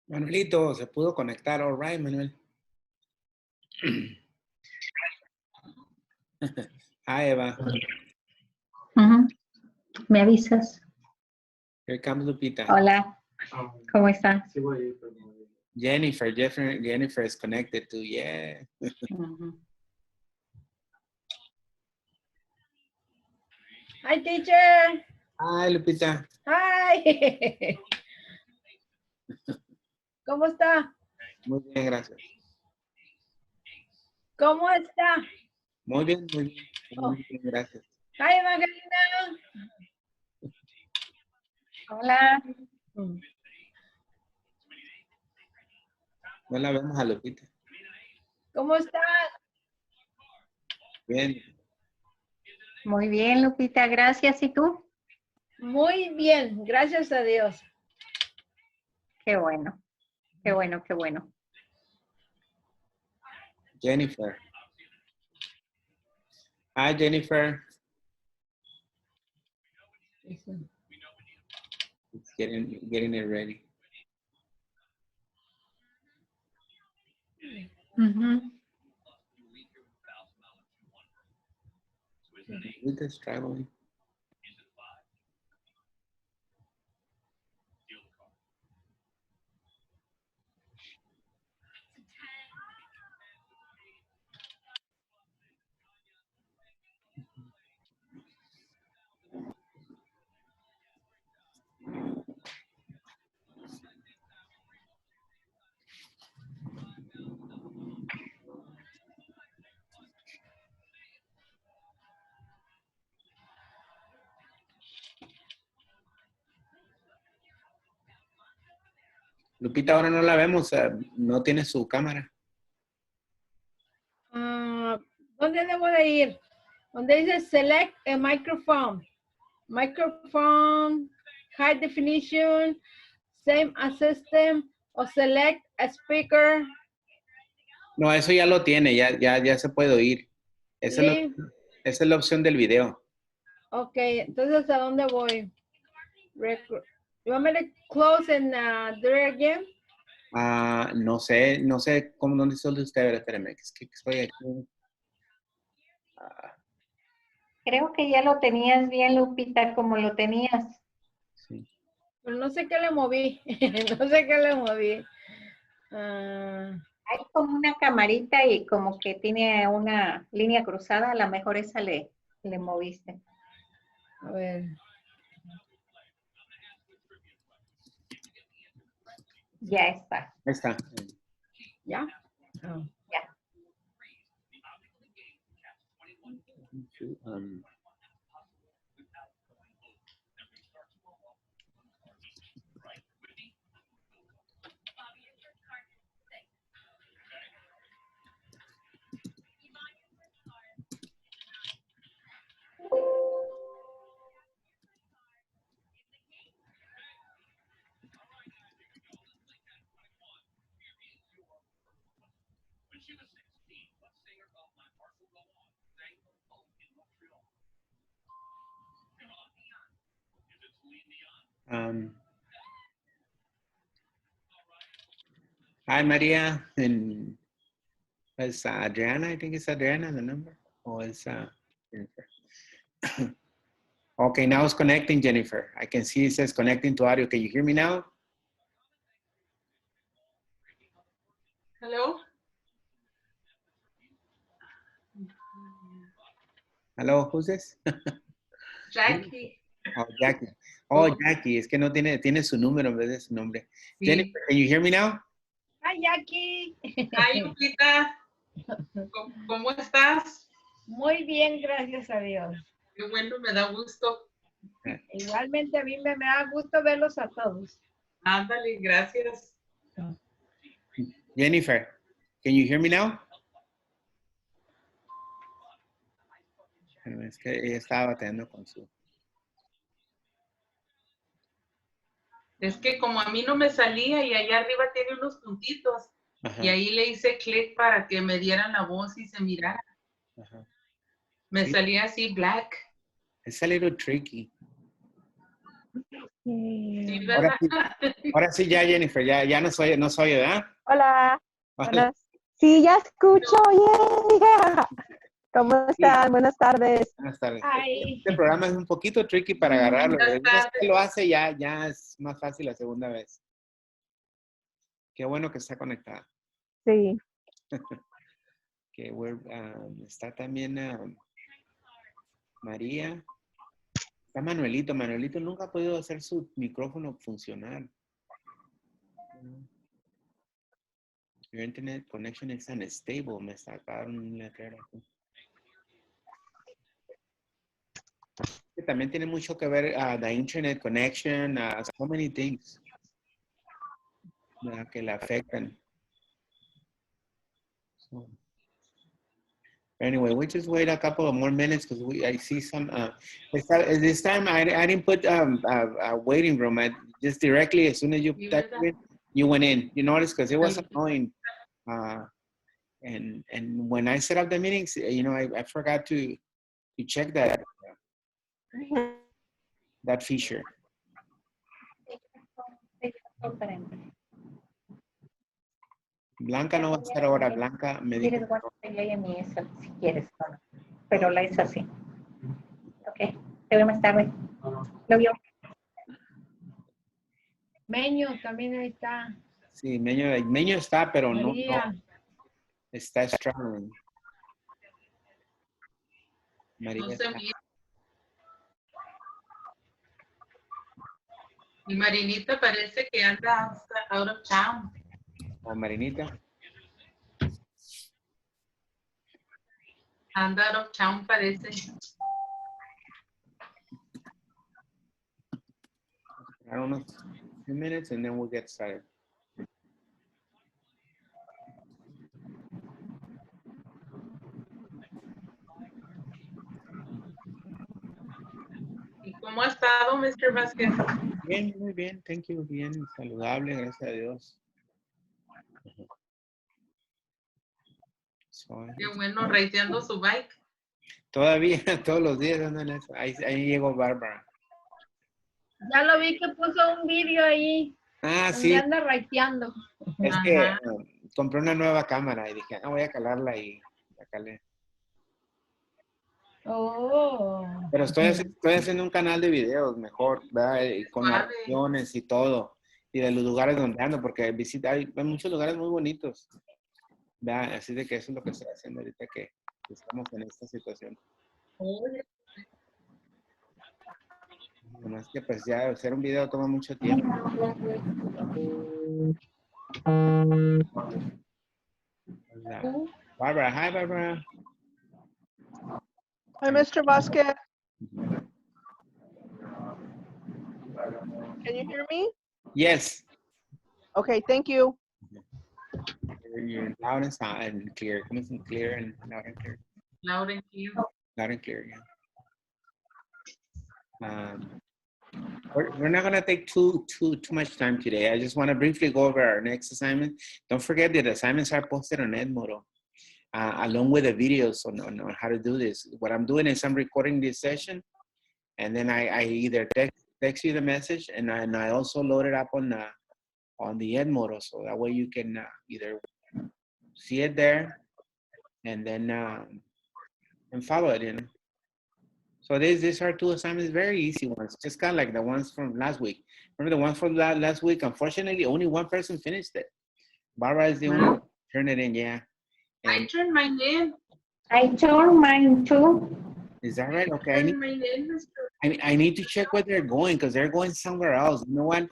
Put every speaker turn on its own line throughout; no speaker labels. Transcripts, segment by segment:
Manuelito, se pudo conectar. All right, Manuel. Hi, Eva.
¿Me avisas?
Here comes Lupita.
Hola, ¿cómo está?
Jennifer is connected too. Yeah.
Hi, teacher.
Hi, Lupita.
Hi. ¿Cómo está?
Muy bien, gracias.
¿Cómo está?
Muy bien, muy bien, gracias.
Hi, Magdalena.
Hola.
No la vemos a Lupita.
¿Cómo está?
Bien.
Muy bien, Lupita, gracias. ¿Y tú?
Muy bien, gracias a Dios.
Qué bueno, qué bueno, qué bueno.
Jennifer. Hi, Jennifer. It's getting it ready. Lupita's traveling. Lupita, ahora no la vemos, no tiene su cámara.
¿Dónde debo de ir? Donde dice select a microphone. Microphone, high definition, same as system, o select a speaker.
No, eso ya lo tiene, ya se puede oír. Esa es la opción del video.
Ok, entonces, ¿a dónde voy? You want me to close and do it again?
No sé cómo, dónde está usted, espérame, es que estoy aquí.
Creo que ya lo tenías bien, Lupita, como lo tenías.
Sí.
Pero no sé qué le moví, no sé qué le moví.
Hay como una camarita y como que tiene una línea cruzada, a lo mejor esa le moviste.
A ver.
Ya está.
Ahí está.
¿Ya? Oh.
Ya.
Hi, Maria, and it's Adriana. I think it's Adriana, the number. Or it's Jennifer. Okay, now it's connecting, Jennifer. I can see it says connecting to audio. Can you hear me now?
Hello.
Hello, who's this?
Jackie.
Oh, Jackie. Oh, Jackie, es que no tiene su número en vez de su nombre. Sí. Jennifer, can you hear me now?
Hi, Jackie.
Hi, Lupita. ¿Cómo estás?
Muy bien, gracias a Dios.
Qué bueno, me da gusto.
Igualmente a mí me da gusto verlos a todos.
Ándale, gracias.
Jennifer, can you hear me now? Es que ella estaba batallando con su...
Es que como a mí no me salía y allá arriba tiene unos puntitos. Ajá. Y ahí le hice clic para que me dieran la voz y se mirara. Ajá. Me salía así black.
It's a little tricky.
Sí,
Ahora
¿verdad?
sí, ahora sí ya, Jennifer, ya no soy, ¿verdad?
Hola. Sí, ya escucho. Yeah. ¿Cómo están? Buenas tardes.
Buenas tardes.
Ay.
Este programa es un poquito tricky para agarrarlo, pero
Buenas
una vez que
tardes.
lo hace ya es más fácil la segunda vez. Qué bueno que está conectada.
Sí.
Que está también María. Está Manuelito. Manuelito nunca ha podido hacer su micrófono funcionar. Your internet connection is unstable. Me sacaron un letrero aquí. Que también tiene mucho que ver the internet connection, so many things que le afectan. So, anyway, we just wait a couple of more minutes because I see some. This time I didn't put a waiting room. I just directly as soon as you typed it, you went in. You noticed because it was annoying. And when I set up the meetings, I forgot to check that feature. Blanca no va a estar ahora. Blanca me dijo.
Si quieres, pero la es así. Ok, te veo más tarde. Lo vio.
Meño también ahí está.
Sí, Meño está, pero no
María.
está struggling. María
No se
está.
mira. Y Marinita parece que anda out of town.
O Marinita.
Anda out of town, parece.
I don't know. A few minutes and then we'll get started.
¿Y cómo ha estado, Mr. Vasquez?
Bien, muy bien. Thank you. Bien, saludable, gracias a Dios.
Qué bueno, raiteando su bike.
Todavía, todos los días andan en eso. Ahí llegó Bárbara.
Ya lo vi que puso un vídeo ahí.
Ah,
Donde
sí.
anda raiteando.
Es
Ajá.
que compré una nueva cámara y dije, voy a calarla y la calé.
Oh.
Pero estoy haciendo un canal de videos mejor, ¿verdad? Y con
Suave.
narraciones y todo. Y de los lugares donde ando, porque hay muchos lugares muy bonitos. ¿Verdad? Así de que eso es lo que estoy haciendo ahorita que estamos en esta situación.
Oye,
Nomás que pues ya hacer un video toma mucho tiempo. Barbara, hi Barbara.
Hi, Mr. Vasquez. Can you hear me?
Yes.
Okay, thank you.
You're loud and clear. Coming from clear and loud and clear.
Laura and Kim.
Loud and clear, yeah. We're not gonna take too much time today. I just want to briefly go over our next assignment. Don't forget that assignments are posted on Edmodo, along with the videos on how to do this. What I'm doing is I'm recording this session, and then I either text you the message, and I also load it up on the Edmodo, so that way you can either see it there, and then and follow it. So these are two assignments, very easy ones, just kind of like the ones from last week. Remember the ones from last week? Unfortunately, only one person finished it. Barbara is the only one who turned it in, yeah.
I turned mine in.
I turned mine too.
Is that right? Okay,
I
I need to check where they're going because they're going somewhere else. You know what?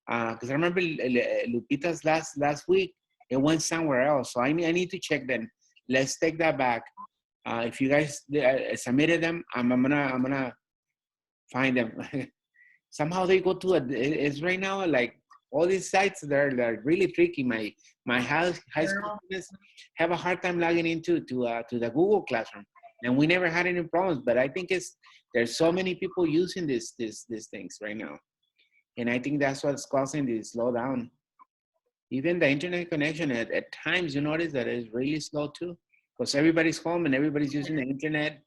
Because I remember Lupita's last week, it went somewhere else. So I need to check them. Let's take that back. If you guys submitted them, I'm gonna find them. Somehow they go to it's right now like all these sites they're really tricky. My high school students have a hard time logging into to the Google Classroom, and we never had any problems. But I think there's so many people using these things right now, and I think that's what's causing the slowdown. Even the internet connection at times you notice that it's really slow too. Because everybody's home and everybody's using the internet.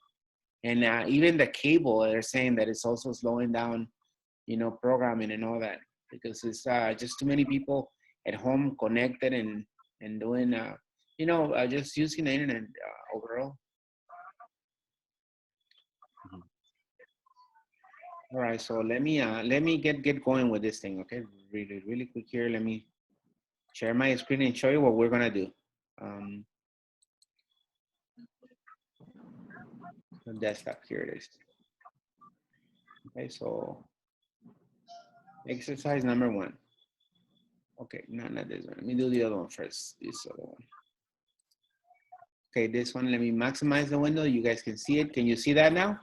And even the cable, they're saying that it's also slowing down you know, programming and all that, because it's just too many people at home connected and doing, you know, just using the internet overall. All right, so let me get going with this thing, okay? Really quick here. Let me share my screen and show you what we're gonna do. The desktop, here it is. Okay, so exercise number 1. Okay, not this one. Let me do the other one first. This other one. Okay, this one. Let me maximize the window. You guys can see it. Can you see that now?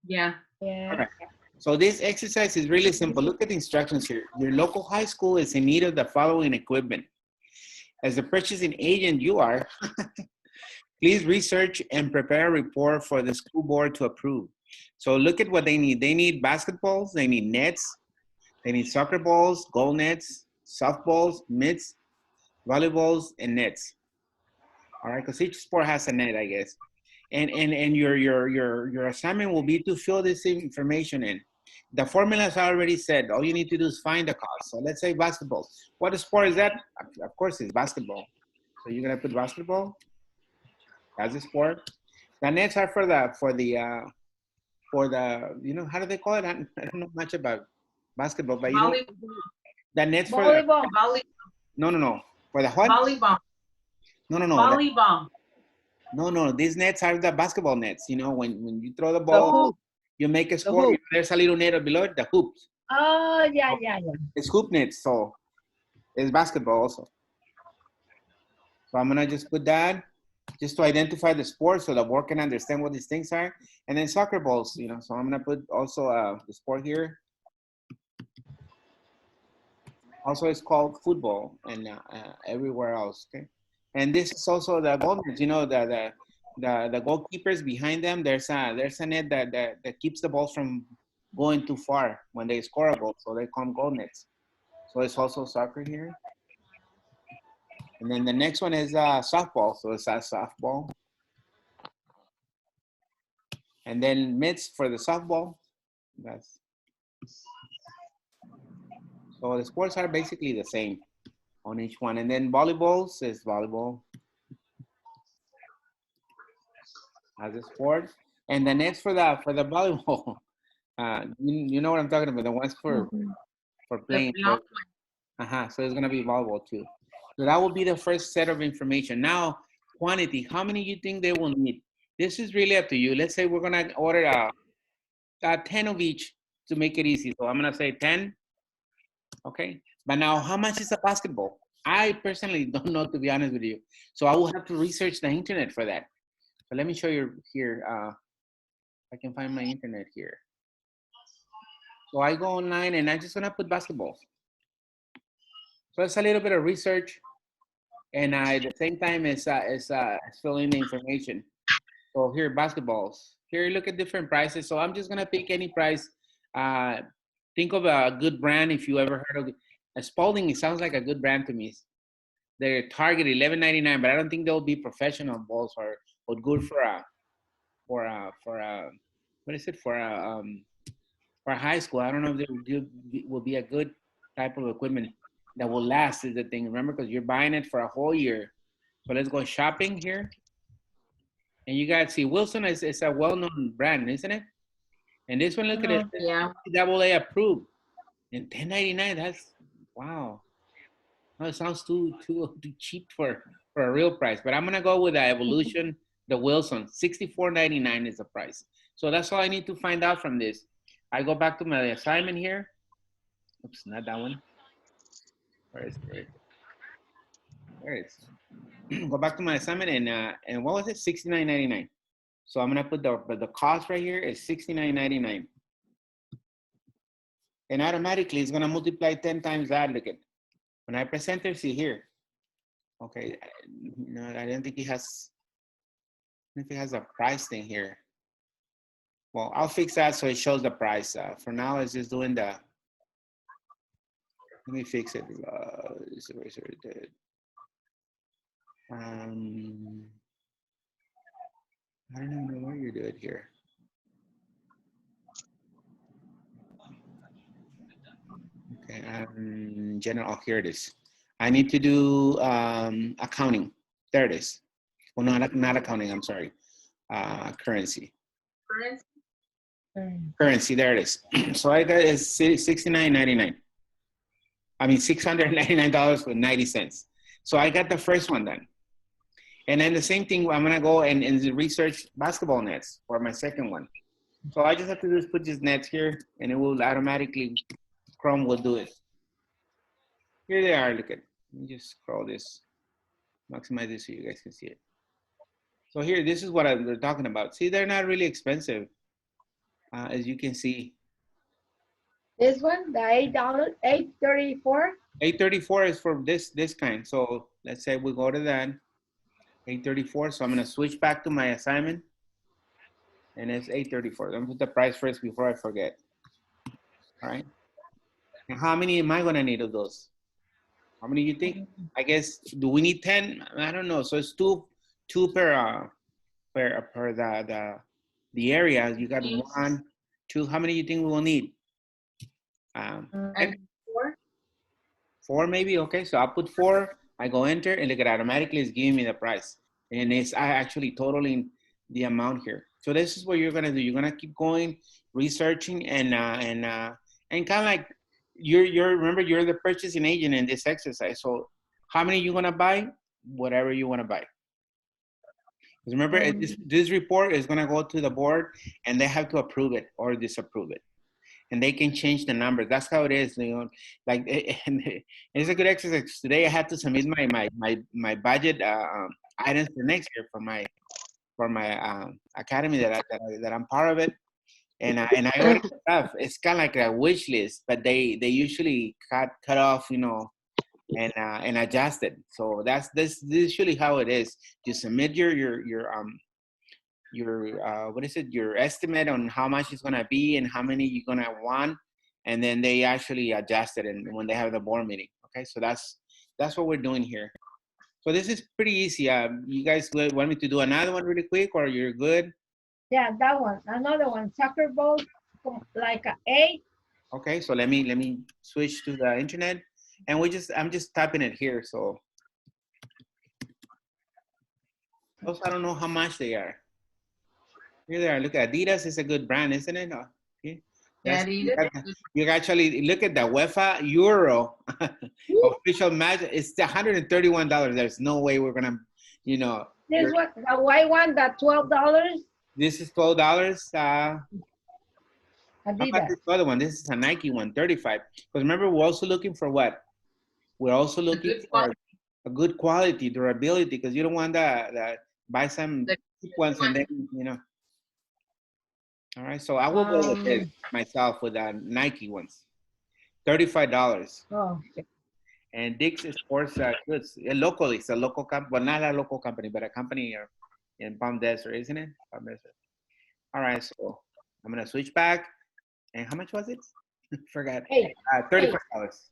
Yeah.
Yeah.
All right. So this exercise is really simple. Look at the instructions here. Your local high school is in need of the following equipment. As the purchasing agent you are, please research and prepare a report for the school board to approve. So look at what they need. They need basketballs, they need nets, they need soccer balls, goal nets, softballs, mitts, volleyballs, and nets. All right, because each sport has a net, I guess. And your assignment will be to fill this information in. The formulas are already said. All you need to do is find the cost. So let's say basketball. What sport is that? Of course, it's basketball. So you're gonna put basketball as a sport. The nets are for the you know, how do they call it? I don't know much about basketball, but you know, the nets for the
Volleyball.
no for the what?
Volleyball.
No.
Volleyball.
No. These nets are the basketball nets. You know, when you throw the
The
ball,
hoop.
you make a
The
score.
hoop.
There's a little net below it, the hoops.
Oh, yeah.
It's hoop nets, so it's basketball also. So I'm gonna just put that just to identify the sport so the board can understand what these things are. And then soccer balls, you know, so I'm gonna put also the sport here. Also, it's called football and everywhere else, okay? And this is also the goal nets, you know, the goalkeepers behind them, there's a net that keeps the balls from going too far when they score a goal, so they call them goal nets. So it's also soccer here. And then the next one is softball, so it's a softball. And then mitts for the softball. So the sports are basically the same on each one. And then volleyballs is volleyball as a sport. And the nets for the volleyball. You know what I'm talking about, the ones for playing. So it's gonna be volleyball too. So that will be the first set of information. Now, quantity, how many you think they will need? This is really up to you. Let's say we're gonna order 10 of each to make it easy. So I'm gonna say 10, okay? But now, how much is a basketball? I personally don't know, to be honest with you. So I will have to research the internet for that. So let me show you here. I can find my internet here. So I go online and I'm just gonna put basketballs. So it's a little bit of research, and at the same time it's filling the information. So here, basketballs. Here, look at different prices. So I'm just gonna pick any price. Think of a good brand if you ever heard of it. Spalding. It sounds like a good brand to me. They're Target $11.99, but I don't think they'll be professional balls or good for a what is it for a high school. I don't know if they will be a good type of equipment that will last is the thing. Remember, because you're buying it for a whole year. So let's go shopping here. And you guys see Wilson is a well-known brand, isn't it? And this one, look at it.
Yeah.
AA approved. And $10.99, that's wow. No, it sounds too cheap for a real price. But I'm gonna go with the Evolution, the Wilson. $64.99 is the price. So that's all I need to find out from this. I go back to my assignment here. Oops, not that one. Where is it? There it is. Go back to my assignment and what was it? $69.99. So I'm gonna put the cost right here is $69.99. And automatically it's gonna multiply 10 times that. Look at when I press enter, see here. Okay, no, I don't think it has. I think it has a price thing here. Well, I'll fix that so it shows the price. For now, it's just doing the. Let me fix it. I don't even know where you do it here. General, oh, here it is. I need to do accounting. There it is. Well, not accounting, I'm sorry. Currency. Currency, there it is. So I got is $69.99. I mean, $699.90. So I got the first one done. And then the same thing, I'm gonna go and research basketball nets for my second one. So I just have to do is put this nets here and it will automatically, Chrome will do it. Here they are, look at, let me just scroll this, maximize this so you guys can see it. So here, this is what they're talking about. See, they're not really expensive, as you can see.
This one, the $8, $8.34.
$8.34 is for this kind. So let's say we go to that, $8.34. So I'm gonna switch back to my assignment, and it's $8.34. Let me put the price first before I forget. All right. And how many am I gonna need of those? How many you think? I guess, do we need 10? I don't know. So it's two per the area. You got 1, 2. How many you think we will need?
And 4.
4 maybe. Okay, so I'll put 4. I go enter, and look at automatically it's giving me the price, and it's actually totaling the amount here. So this is what you're gonna do. You're gonna keep going, researching, and kind of like remember you're the purchasing agent in this exercise. So how many you gonna buy? Whatever you want to buy. Because remember, this report is gonna go to the board, and they have to approve it or disapprove it. And they can change the numbers. That's how it is, you know. Like, and it's a good exercise. Today I had to submit my budget items for next year for my academy that I'm part of it, and I ordered stuff. It's kind of like a wish list, but they usually cut off, you know, and adjust it. So this is usually how it is. You submit your what is it, your estimate on how much it's gonna be and how many you're gonna want, and then they actually adjust it and when they have the board meeting. Okay, so that's what we're doing here. So this is pretty easy. You guys want me to do another one really quick, or you're good?
Yeah, that one. Another one. Soccer ball, like an 8.
Okay, so let me switch to the internet, and I'm just typing it here. So those, I don't know how much they are. Here they are. Look, Adidas is a good brand, isn't it? Okay.
Yeah,
You actually look at the UEFA Euro official match. It's $131. There's no way we're gonna, you know.
This one, the white one, that $12.
This is $12. How about
Adidas.
this other one? This is a Nike one, $35. Because remember, we're also looking for what? We're also looking for a good quality, durability, because you don't want that buy some cheap ones and then, you know. All right, so I will go with this myself with Nike ones, $35.
Oh, okay.
And Dick's Sports Goods, locally, it's a local company, well, not a local company, but a company in Palm Desert, isn't it? Palm Desert. All right, so I'm gonna switch back. And how much was it? Forgot. $35.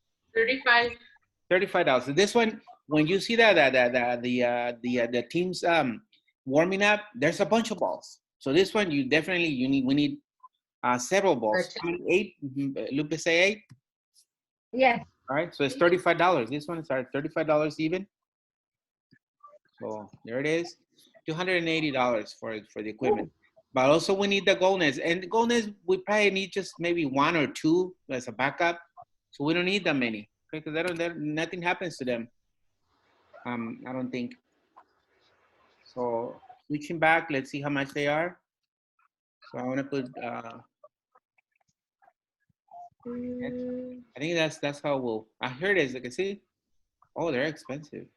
$35. So this one, when you see the teams warming up, there's a bunch of balls. So this one, we need several balls. 8, Lupe say 8?
Yes.
All right, so it's $35. This one is $35 even. So there it is, $280 for the equipment. But also we need the goal nets, and the goal nets we probably need just maybe 1 or 2 as a backup. So we don't need that many because nothing happens to them. I don't think. So switching back, let's see how much they are. So I want to put. I think that's how we'll. Here it is. Like I see. Oh, they're expensive.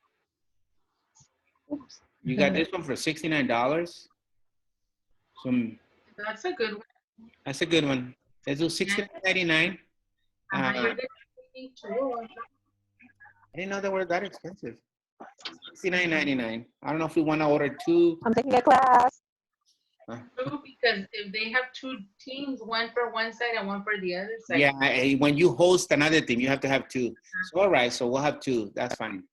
Oops.
You got this one for $69.
That's a good one.
That's a good one. Let's do $69.99. I didn't know they were that expensive. $69.99. I don't know if we want to order 2.
I'm taking a class.
True, because if they have 2 teams, one for one side and one for the other side.
Yeah, when you host another team, you have to have 2. So all right, so we'll have 2. That's fine.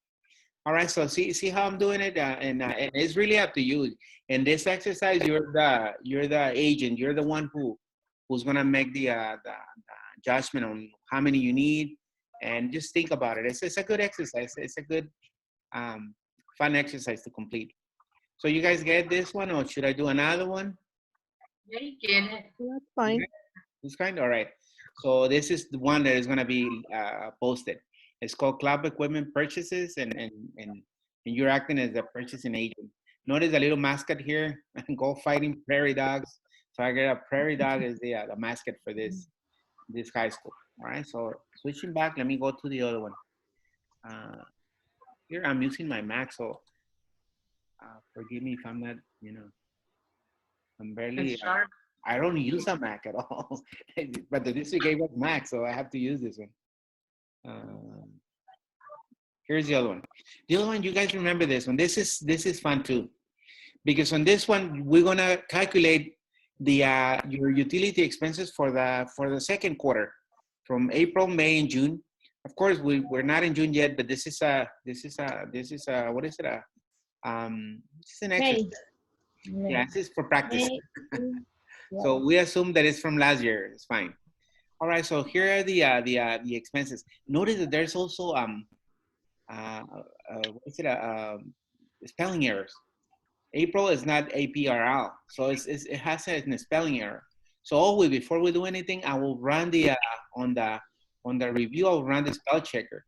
All right, so see how I'm doing it, and it's really up to you. In this exercise, you're the agent. You're the one who's gonna make the judgment on how many you need and just think about it. It's a good exercise. It's a good fun exercise to complete. So you guys get this one, or should I do another one?
Yeah, you get it.
That's fine.
This kind, all right. So this is the one that is going to be posted. It's called Club Equipment Purchases, and you're acting as a purchasing agent. Notice a little mascot here. Go fighting prairie dogs. So I get a prairie dog as the mascot for this high school. All right. So switching back, let me go to the other one. Here I'm using my Mac, so forgive me if I'm not, I'm barely.
It's sharp.
I don't use a Mac at all, but the district gave us Mac, so I have to use this one. Here's the other one. The other one, you guys remember this one. This is fun too, because on this one we're gonna calculate the your utility expenses for the second quarter, from April, May, and June. Of course, we're not in June yet, but this is what is it? This is an exercise. Yeah, this is for practice. So we assume that it's from last year. It's fine. All right. So here are the expenses. Notice that there's also spelling errors. April is not APRL, so it has a spelling error. So always before we do anything, I will run the on the review. I'll run the spell checker.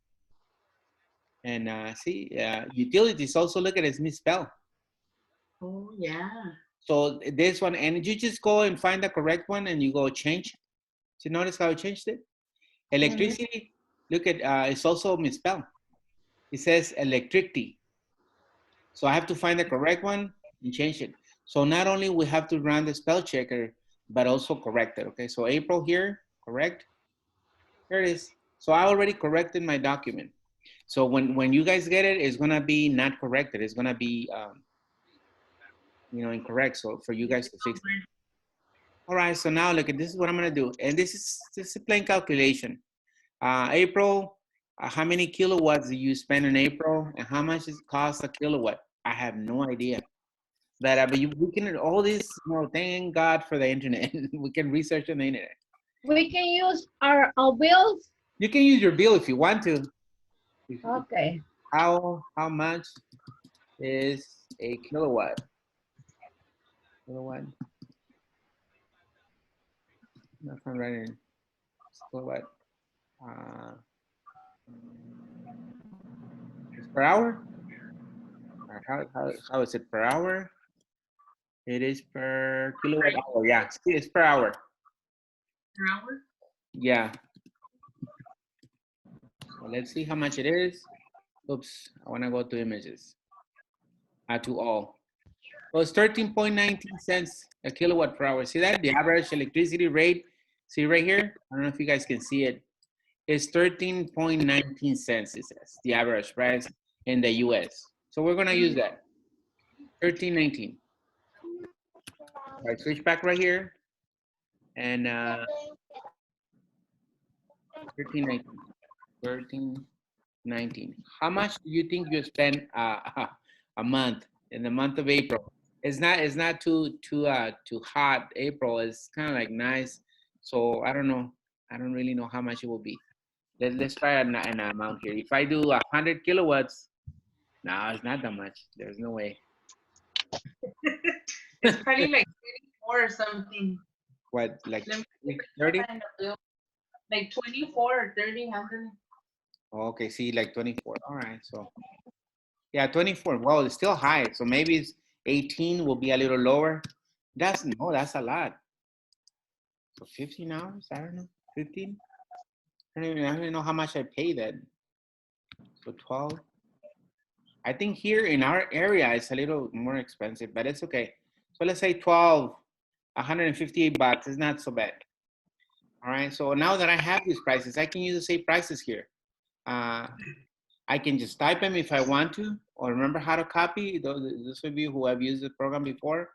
And see, utilities also look at it as misspelled.
Oh, yeah.
So this one, and you just go and find the correct one and you go change. So notice how I changed it? Electricity, look at, it's also misspelled. It says electricity. So I have to find the correct one and change it. So not only we have to run the spell checker, but also correct it, okay? So April here, correct? There it is. So I already corrected my document. So when you guys get it, it's gonna be not corrected. It's gonna be, incorrect. So for you guys to fix it. All right, so now look at this is what I'm gonna do. And this is a plain calculation. April, how many kilowatts do you spend in April? And how much it costs a kilowatt? I have no idea. But we can, all this, thank God for the internet. We can research on the internet.
We can use our bills.
You can use your bill if you want to.
Okay.
How much is a kilowatt? Kilowatt. Nothing writing. Kilowatt. It's per hour? How is it per hour? It is per kilowatt hour. Yeah, it's per hour.
Per hour?
Yeah. So let's see how much it is. Oops, I want to go to images. To all. So it's 13.19 cents a kilowatt per hour. See that? The average electricity rate, see right here? I don't know if you guys can see it. It's 13.19 cents, it says, the average price in the US. So we're gonna use that, 13.19. All right, switch back right here. And 13.19, 13.19. How much do you think you spend a month in the month of April? It's not too hot. April is kind of like nice. So I don't know. I don't really know how much it will be. Let's try an amount here. If I do 100 kilowatts, no, it's not that much. There's no way.
It's probably like 24 or something.
What, like
30? Like 24 or 30.
Okay, see, like 24. All right, so yeah, 24. Well, it's still high, so maybe it's 18 will be a little lower. That's a lot. So 15 hours, I don't know, 15. I don't even know how much I pay that. So 12. I think here in our area it's a little more expensive, but it's okay. So let's say 12, 158 bucks. It's not so bad. All right. So now that I have these prices, I can use the same prices here. I can just type them if I want to, or remember how to copy. Those of you who have used the program before,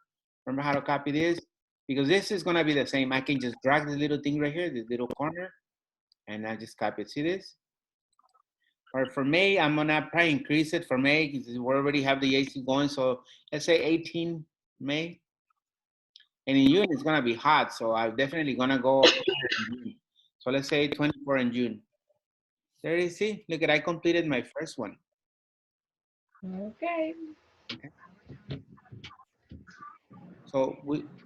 remember how to copy this, because this is going to be the same. I can just drag this little thing right here, this little corner, and I just copy it. See this? Or for May, I'm going to probably increase it for May because we already have the AC going. So let's say 18 May. And in June, it's going to be hot. So I'm definitely going to go in June. So let's say 24 in June. There you see. Look at, I completed my first one.
Okay.
So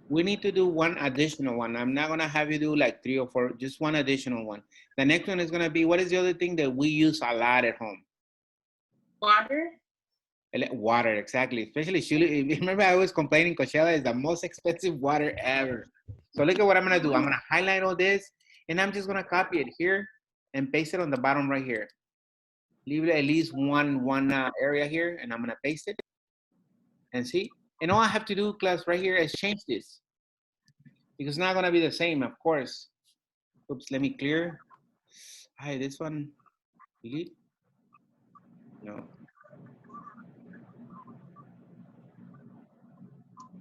we need to do one additional one. I'm not gonna have you do like 3 or 4, just one additional one. The next one is gonna be, what is the other thing that we use a lot at home?
Water.
Water, exactly. Especially Shuli. Remember, I was complaining Coachella is the most expensive water ever. So look at what I'm gonna do. I'm gonna highlight all this, and I'm just gonna copy it here and paste it on the bottom right here. Leave it at least one area here, and I'm gonna paste it. And see, and all I have to do, class, right here is change this, because it's not gonna be the same, of course. Oops, let me clear. Hi, this one, delete. No.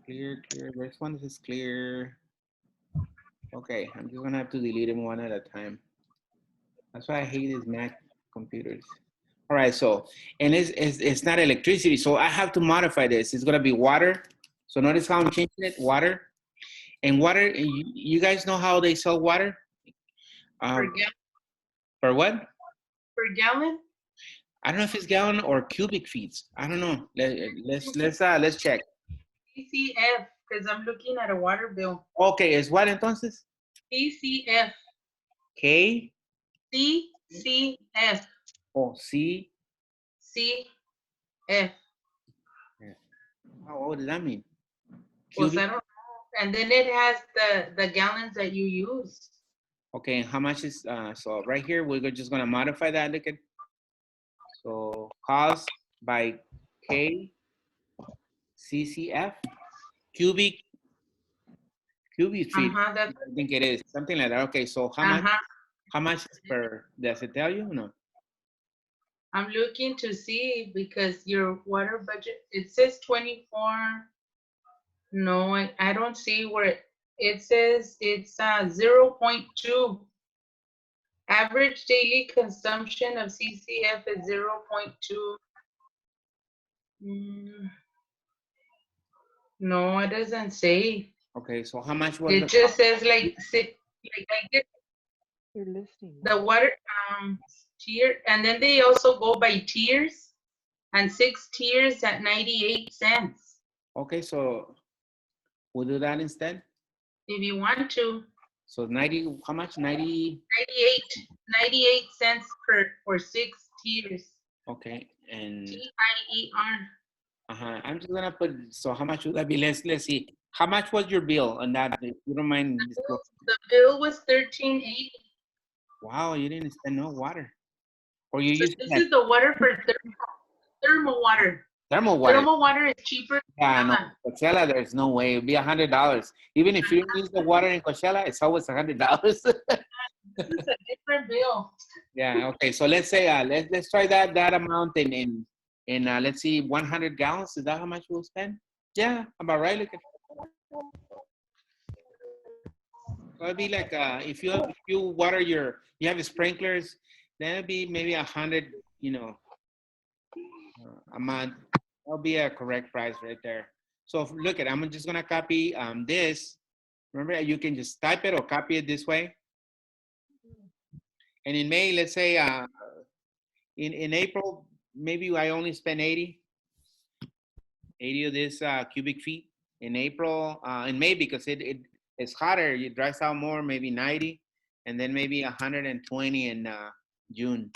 Clear. This one is clear. Okay, I'm just gonna have to delete them one at a time. That's why I hate these Mac computers. All right, so, and it's not electricity, so I have to modify this. It's gonna be water. So notice how I'm changing it, water. And water, you guys know how they sell water?
Per gallon.
For what?
Per gallon.
I don't know if it's gallon or cubic feet. I don't know. Let's check.
PCF, because I'm looking at a water bill.
Okay, es what entonces?
PCF.
K.
CCF.
Oh, C.
CF.
Oh, what does that mean?
Well,
Cubic?
I don't know. And then it has the gallons that you use.
Okay, how much is, so right here, we're just gonna modify that, look at. So cost by K, CCF, cubic feet.
That's,
I think it is, something like that. Okay, so how much is per, does it tell you? No.
I'm looking to see because your water budget, it says 24. No, I don't see where it says it's 0.2. Average daily consumption of CCF is 0.2. No, it doesn't say.
Okay, so how much was
It just says like I get
You're listening.
the water tier, and then they also go by tiers, and 6 tiers at 98 cents.
Okay, so we'll do that instead.
If you want to.
So 90, how much? 90?
98 cents for 6 tiers.
Okay, and
TIER.
I'm just gonna put, so how much would that be? Let's see. How much was your bill on that? If you don't mind.
The bill was $13.80.
Wow, you didn't spend no water. Or you
So
used
this is the water for thermal water.
thermal water.
Thermal water is cheaper.
Yeah, no, Coachella, there's no way. It'd be $100. Even if you use the water in Coachella, it's always $100.
This is a different bill.
Yeah, okay. So let's say let's try that amount in let's see, 100 gallons. Is that how much we'll spend? Yeah, about right. Look at, so it'd be like if you water you have sprinklers, then it'd be maybe 100, a month. That'll be a correct price right there. So look at, I'm just gonna copy this. Remember, you can just type it or copy it this way. And in May, let's say in April, maybe I only spend 80 of this cubic feet. In April, in May, because it's hotter, it dries out more, maybe 90, and then maybe 120 in June.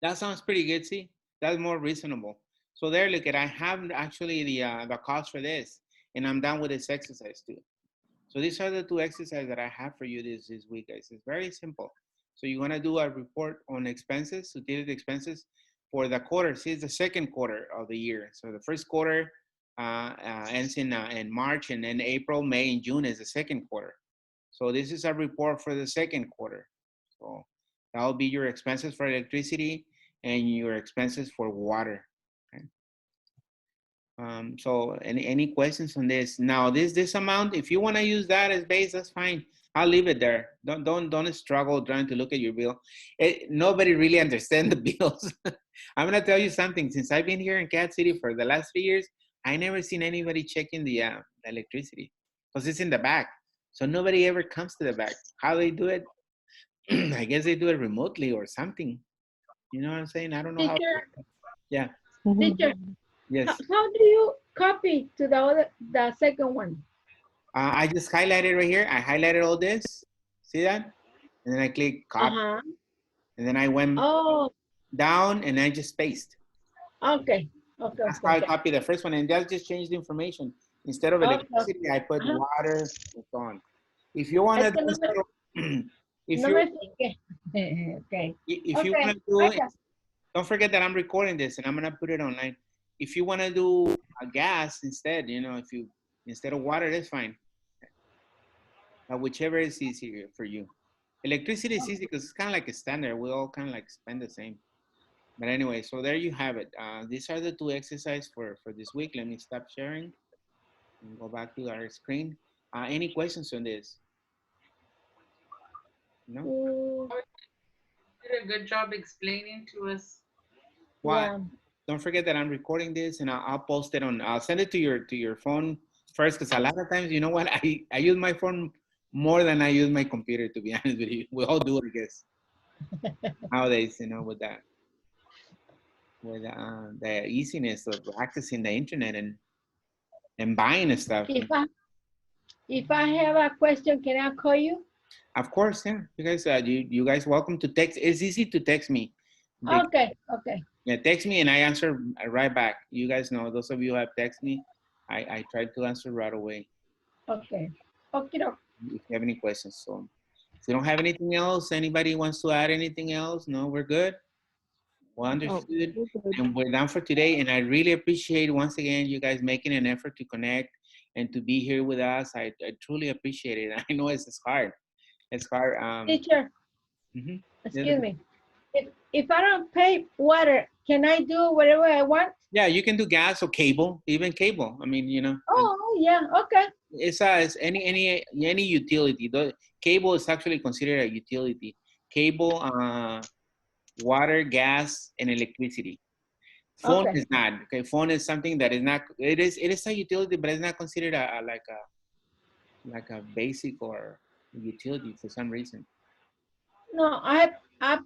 That sounds pretty good, see? That's more reasonable. So there, look at, I have actually the cost for this, and I'm done with this exercise too. So these are the 2 exercises that I have for you this week, guys. It's very simple. So you want to do a report on expenses, utility expenses for the quarter. See, it's the second quarter of the year. So the first quarter ends in March, and then April, May, and June is the second quarter. So this is a report for the second quarter. So that will be your expenses for electricity and your expenses for water. Okay. So any questions on this? Now this amount, if you want to use that as base, that's fine. I'll leave it there. Don't struggle trying to look at your bill. Nobody really understands the bills. I'm gonna tell you something. Since I've been here in Cat City for the last 3 years, I never seen anybody checking the electricity because it's in the back. So nobody ever comes to the back. How they do it, I guess they do it remotely or something. You know what I'm saying? I don't know how.
Teacher,
Yeah.
teacher,
Yes.
how do you copy to the second one?
I just highlighted right here. I highlighted all this. See that? And then I click copy.
Uh-huh.
And then I went
Oh,
down and I just pasted.
okay. Okay,
That's how I
okay.
copy the first one. And that just changed the information. Instead of
Okay.
electricity, I put
Uh-huh.
water and so on. If you want to
Es que
do, if
no
you
me fijé. Okay.
if you
Okay,
want to do it,
vaya.
don't forget that I'm recording this and I'm gonna put it online. If you want to do a gas instead, you know, if you instead of water, that's fine. Whichever is easier for you. Electricity is easy because it's kind of like a standard. We all kind of like spend the same. But anyway, so there you have it. These are the 2 exercises for this week. Let me stop sharing and go back to our screen. Any questions on this? No?
Mm,
Did a good job explaining to us.
Well,
yeah.
don't forget that I'm recording this and I'll post it on, I'll send it to your phone first because a lot of times, you know what, I use my phone more than I use my computer, to be honest with you. We all do it, I guess, nowadays, you know, with that. With the easiness of accessing the internet and buying stuff.
If I have a question, can I call you?
Of course, yeah. You guys welcome to text. It's easy to text me.
Okay, okay.
Yeah, text me and I answer right back. You guys know, those of you who have texted me, I try to answer right away
Okay. Okay.
if you have any questions. So if you don't have anything else, anybody wants to add anything else? No, we're good. Well understood. And we're done for today. And I really appreciate, once again, you guys making an effort to connect and to be here with us. I truly appreciate it. I know it's hard. It's hard.
Teacher,
Mhm.
excuse me. If I don't pay water, can I do whatever I want?
Yeah, you can do gas or cable, even cable. I mean, you know,
Oh, yeah. Okay.
it's any utility. The cable is actually considered a utility. Cable, water, gas, and electricity. Phone
Okay.
is not. Okay, phone is something that is not. It is a utility, but it's not considered like a basic or utility for some reason.
No, I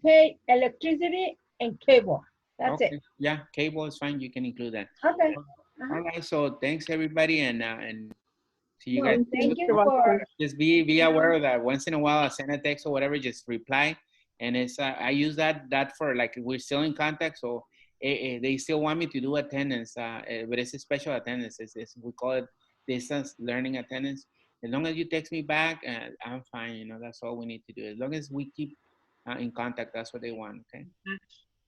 pay electricity and cable. That's
Okay.
it.
Yeah, cable is fine. You can include that.
Okay.
All right. So thanks everybody, and see you
No,
guys.
thank you
Mr.
for.
Vasquez.
Just be aware of that. Once in a while, I send a text or whatever. Just reply, and it's I use that for like we're still in contact. So they still want me to do attendance, but it's a special attendance. We call it distance learning attendance. As long as you text me back, I'm fine. You know, that's all we need to do. As long as we keep in contact, that's what they want. Okay.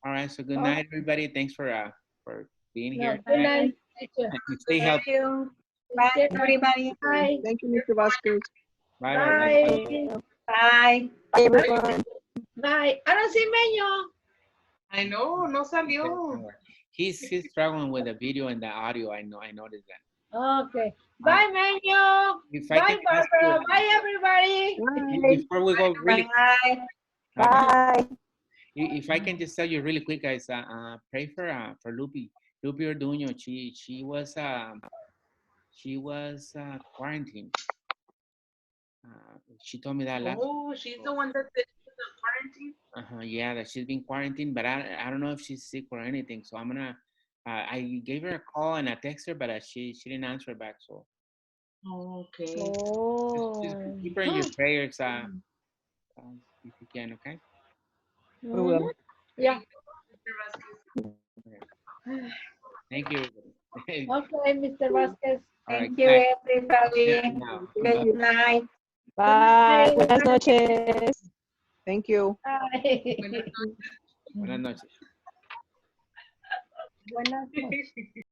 All right. So good night, everybody. Thanks for being
No,
here.
good night, teacher.
Stay
Thank
healthy.
you. Bye,
Thank you.
everybody.
Bye.
Thank you, Mr. Vasquez.
Bye. Bye.
Bye.
Bye.
Bye, everyone.
Bye. Ahora sí, Meño.
I know, no salió.
He's struggling with the video and the audio. I noticed that.
Okay. Bye, Meño.
If I
Bye,
can ask
Barbara.
you,
Bye, everybody.
before we go really,
Bye.
Bye.
if I can just tell you really quick, guys, pray for Lupi Orduño. She was quarantined. She told me that last.
Oh, she's the one that's in the quarantine.
Yeah, that she's been quarantined, but I don't know if she's sick or anything. So I'm gonna. I gave her a call and I text her, but she didn't answer back. So
Okay.
just
Oh.
keep her in your prayers, if you can. Okay.
We will.
Yeah.
Thank you.
Okay, Mr. Vasquez.
All right,
Thank
good
you,
night.
everybody.
Now.
Good night.
Bye.
Good night.
Buenas noches. Thank you.
Bye.
Buenas noches.
Buenas noches.